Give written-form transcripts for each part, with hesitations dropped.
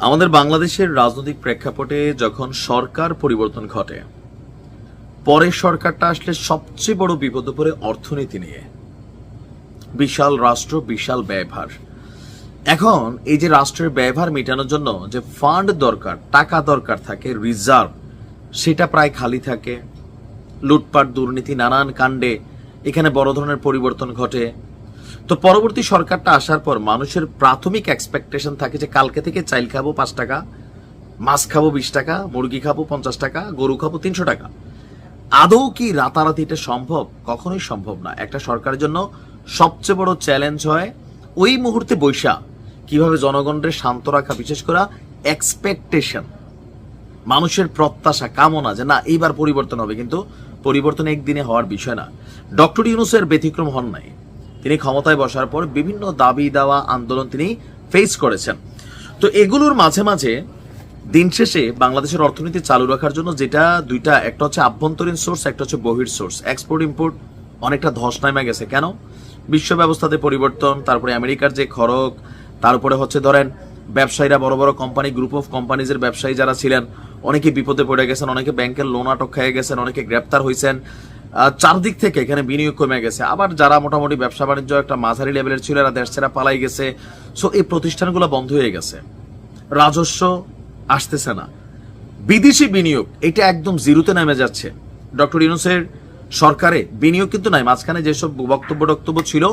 আমাদের বাংলাদেশের রাজনৈতিক প্রেক্ষাপটে যখন সরকার পরিবর্তন ঘটে, পরের সরকারটা আসলে সবচেয়ে বড় বিপদে পড়ে অর্থনীতি নিয়ে। বিশাল রাষ্ট্র, বিশাল ব্যয়ভার। এখন এই যে রাষ্ট্রের ব্যয়ভার মেটানোর জন্য যে ফান্ড দরকার, টাকা দরকার থাকে, রিজার্ভ, সেটা প্রায় খালি থাকে। লুটপাট, দুর্নীতি, নানান কাণ্ডে এখানে বড় ধরনের পরিবর্তন ঘটে। তো পরবর্তী সরকারটা আসার পর মানুষের প্রাথমিক এক্সপেকটেশন থাকে যে কালকে থেকে চাইল খাবো 5 টাকা, মাছ খাবো 20 টাকা, মুরগি খাবো 50 টাকা, গরু খাবো 300 টাকা। আদৌ কি রাতারাতি এটা সম্ভব? কখনোই সম্ভব না। একটা সরকারের জন্য সবচেয়ে বড় চ্যালেঞ্জ হয় ওই মুহূর্তে বৈশা কিভাবে জনগণের শান্ত রাখা, বিশেষ করে এক্সপেকটেশন, মানুষের প্রত্যাশা, কামনা যে না এইবার পরিবর্তন হবে, কিন্তু পরিবর্তন একদিনে হওয়ার বিষয় না। ডক্টর ইউনূসের ব্যতিক্রম হন নাই। তিনি ক্ষমতায় বসার পর বিভিন্ন দাবি দাওয়া, আন্দোলন তিনি ফেস করেছেন। তো এগুলোর মাঝে মাঝে দিন শেষে বাংলাদেশের অর্থনীতি চালু রাখার জন্য যেটা দুইটা, একটা হচ্ছে আভ্যন্তরীণ সোর্স, একটা হচ্ছে বহির সোর্স। এক্সপোর্ট ইম্পোর্ট অনেকটা ধস নামে গেছে। কেন? বিশ্ব ব্যবস্থাতে পরিবর্তন, তারপরে আমেরিকার যে খরচ, তার উপরে হচ্ছে ধরেন ব্যবসায়ীরা, বড় বড় কোম্পানি, গ্রুপ অফ কোম্পানিজের ব্যবসায়ী যারা ছিলেন, অনেকে বিপদে পড়ে গেছেন, অনেকে ব্যাংকের লোন আটক খেয়ে গেছেন, অনেকে গ্রেপ্তার হয়েছেন। চারদিক থেকে এখানে বিনিয়োগ কমে গেছে। আবার যারা মোটামুটি ব্যবসা বাণিজ্য একটা মাঝারি লেভেলের ছিল, এরা দেশ ছেড়ে পালাই গেছে। সো এই প্রতিষ্ঠানগুলো বন্ধ হয়ে গেছে, রাজস্ব আসতেছে না, বিদেশি বিনিয়োগ এটা একদম জিরোতে নেমে যাচ্ছে। ডক্টর ইউনূসের সরকারে বিনিয়োগ কিন্তু নাই। মাঝখানে যেসব বক্তব্য ছিল,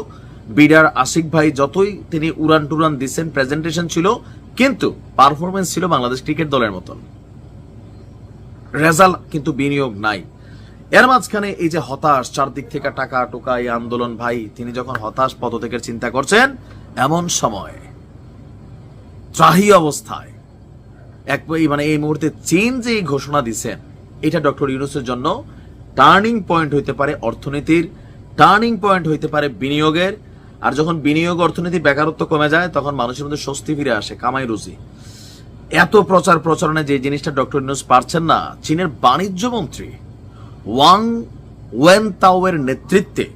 বিডার আশিক ভাই যতই তিনি উড়ান টুরান দিচ্ছেন, প্রেজেন্টেশন ছিল, কিন্তু পারফরমেন্স ছিল বাংলাদেশ ক্রিকেট দলের মতন, রেজাল্ট কিন্তু বিনিয়োগ নাই। এর মাঝখানে এই যে হতাশ, চারদিক থেকে টাকা টোকা, এই আন্দোলন, ভাই তিনি যখন হতাশ, পদত্যাগের চিন্তা করছেন, এমন সময় ত্রাহি অবস্থায় মানে এই মুহূর্তে চীন যে ঘোষণা দিচ্ছেন, এটা ডক্টর ইউনূসের জন্য টার্নিং পয়েন্ট হইতে পারে, অর্থনীতির টার্নিং পয়েন্ট হইতে পারে, বিনিয়োগের। আর যখন বিনিয়োগ, অর্থনীতি, বেকারত্ব কমে যায়, তখন মানুষের মধ্যে স্বস্তি ফিরে আসে, কামাই রুজি। এত প্রচার প্রচারণে যে জিনিসটা ডক্টর ইউনূস পারছেন না, চীনের বাণিজ্য মন্ত্রী ওয়াং ওয়েনতাওয়ের নেতৃত্বে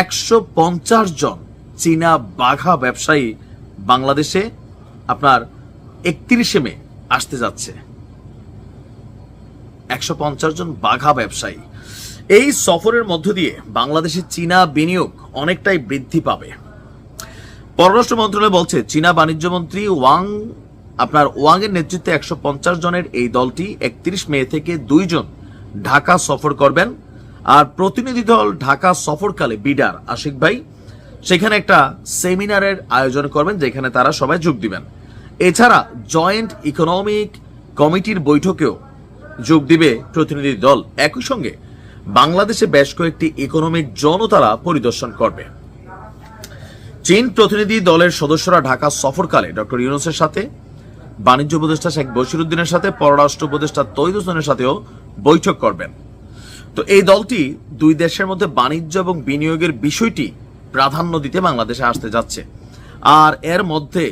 150 জন চীনা বাঘা ব্যবসায়ী বাংলাদেশে আপনার 31শে মে আসতে যাচ্ছে। 150 জন বাঘা ব্যবসায়ী। এই সফরের মধ্য দিয়ে বাংলাদেশে চীনা বিনিয়োগ অনেকটাই বৃদ্ধি পাবে। পররাষ্ট্র মন্ত্রণালয় বলছে, চীনা বাণিজ্য মন্ত্রী ওয়াং এর নেতৃত্বে 150 জনের এই দলটি 31 মে থেকে 2 জন ঢাকা সফর করবেন। আর প্রতিনিধি দল ঢাকা সফরকালে বিডার আশিক ভাই সেখানে একটা সেমিনারের আয়োজন করবেন, যেখানে তারা সবাই যোগ দিবেন। এছাড়া জয়েন্ট ইকোনমিক কমিটির বৈঠকেও যোগ দিবে প্রতিনিধি দল। একই সঙ্গে বাংলাদেশে বেশ কয়েকটি ইকোনমিক জোনও তারা পরিদর্শন করবে। চীন প্রতিনিধি দলের সদস্যরা ঢাকা সফরকালে ডক্টর ইউনূসের সাথে, বাণিজ্য উপদেষ্টা শেখ বশিরউদ্দিনের সাথে, পররাষ্ট্র উপদেষ্টা তৌহিদ হোসেনের সাথেও বৈঠক করবেন। তো এই দলটি দুই দেশের মধ্যে বাণিজ্য এবং বিনিয়োগের বিষয়টি প্রাধান্য দিতে বাংলাদেশে আসতে যাচ্ছে। আর এর মধ্যে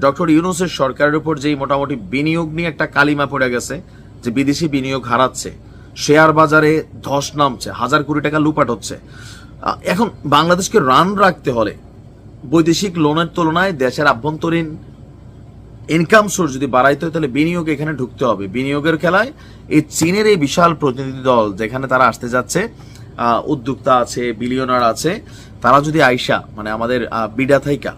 ডক্টর ইউনূসের সরকারের উপর যেই মোটামুটি বিনিয়োগ নিয়ে একটা কালিমা পড়ে গেছে, যে বিদেশি বিনিয়োগ হারাচ্ছে, শেয়ার বাজারে ধস নামছে, 1000 কোটি টাকা লুপাট হচ্ছে। এখন বাংলাদেশকে রান রাখতে হলে বৈদেশিক লোনের তুলনায় দেশের আভ্যন্তরীণ ইনকাম সোর্স যদি বাড়াইতে হয়, তাহলে বিনিয়োগ এখানে ঢুকতে হবে। বিনিয়োগের খেলায় এই চীনের এই বিশাল প্রতিনিধি দল যেখানে তারা আসতে যাচ্ছে, উদ্যোক্তা আছে, বিলিয়নার আছে, তারা যদি আইসা মানে আমাদের বিডা থাইকা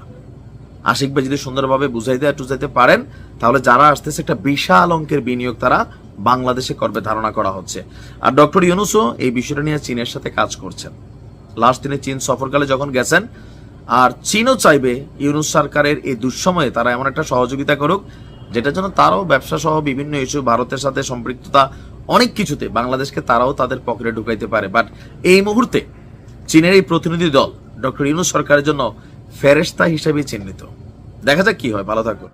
আশিক ভাই যদি সুন্দরভাবে বুঝাইতে টুজাইতে পারেন, তাহলে যারা আসতেছে একটা বিশাল অঙ্কের বিনিয়োগ তারা বাংলাদেশে করবে ধারণা করা হচ্ছে। আর ডক্টর ইউনূসও এই বিষয়টা নিয়ে চীনের সাথে কাজ করছেন। লাস্ট দিনে চীন সফরকালে যখন গেছেন, আর চীনও চাইবে ইউনূস সরকারের এই দুঃসময়ে তারা এমন একটা সহযোগিতা করুক, যেটার জন্য তারাও ব্যবসা সহ বিভিন্ন ইস্যু, ভারতের সাথে সম্পৃক্ততা, অনেক কিছুতে বাংলাদেশকে তারাও তাদের পকেটে ঢুকাইতে পারে। বাট এই মুহূর্তে চীনের এই প্রতিনিধি দল ডক্টর ইউনূস সরকারের জন্য ফেরেশতা হিসেবে চিহ্নিত। দেখা যাক কি হয়। ভালো থাকুন।